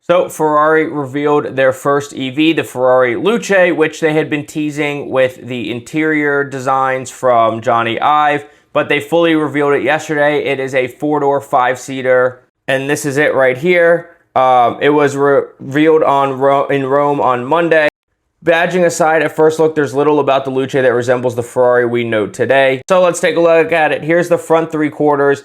So Ferrari revealed their first EV, the Ferrari Luce, which they had been teasing with the interior designs from Johnny Ive, but they fully revealed it yesterday. It is a four-door, five-seater, and this is it right here. It was revealed in Rome on Monday. Badging aside, at first look, there's little about the Luce that resembles the Ferrari we know today. So let's take a look at it. Here's the front three quarters.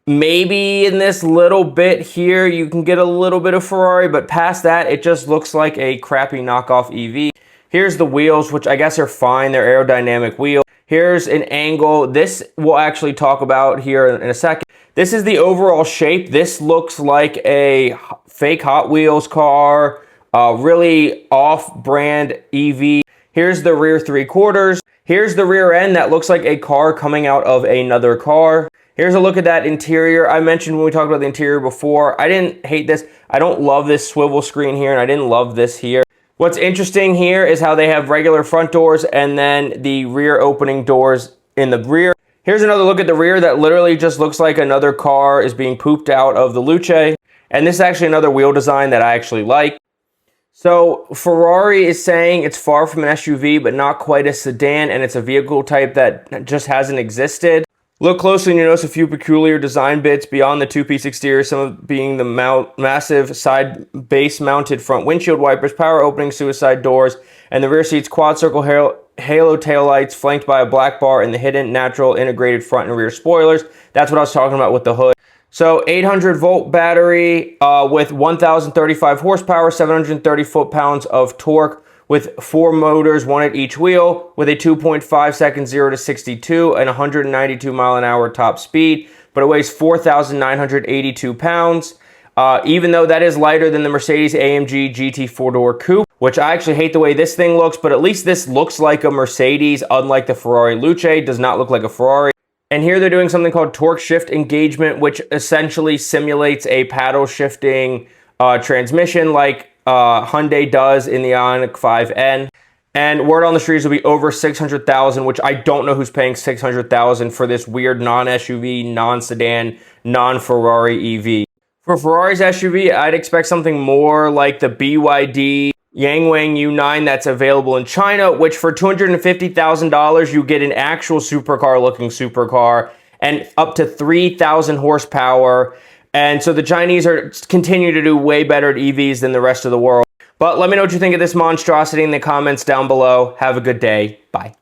Maybe in this little bit here, you can get a little bit of Ferrari, but past that, it just looks like a crappy knockoff EV. Here's the wheels, which I guess are fine. They're aerodynamic wheels. Here's an angle. This we'll actually talk about here in a second. This is the overall shape. This looks like a fake Hot Wheels car. Really off-brand EV. Here's the rear three quarters. Here's the rear end that looks like a car coming out of another car. Here's a look at that interior. I mentioned when we talked about the interior before, I didn't hate this. I don't love this swivel screen here, and I didn't love this here. What's interesting here is how they have regular front doors and then the rear opening doors in the rear. Here's another look at the rear that literally just looks like another car is being pooped out of the Luce. And this is actually another wheel design that I actually like. So Ferrari is saying it's far from an SUV, but not quite a sedan, and it's a vehicle type that just hasn't existed. Look closely and you notice a few peculiar design bits beyond the two-piece exterior, some of being the massive side base-mounted front windshield wipers, power opening suicide doors, and the rear seats quad circle halo taillights flanked by a black bar and the hidden natural integrated front and rear spoilers. That's what I was talking about with the hood. So 800-volt battery with 1,035 horsepower, 730 foot-pounds of torque with 4 motors, one at each wheel, with a 2.5 second 0 to 62 and 192 mile an hour top speed, but it weighs 4,982 pounds. Even though that is lighter than the Mercedes-AMG GT 4-door coupe, which I actually hate the way this thing looks, but at least this looks like a Mercedes, unlike the Ferrari Luce, does not look like a Ferrari. And here they're doing something called torque shift engagement, which essentially simulates a paddle shifting transmission like Hyundai does in the Ioniq 5N. And word on the streets will be over 600,000, which I don't know who's paying 600,000 for this weird non-SUV, non-sedan, non-Ferrari EV. For Ferrari's SUV, I'd expect something more like the BYD Yangwang U9 that's available in China, which for $250,000, you get an actual supercar-looking supercar and up to 3,000 horsepower. And so the Chinese continue to do way better at EVs than the rest of the world. But let me know what you think of this monstrosity in the comments down below. Have a good day. Bye.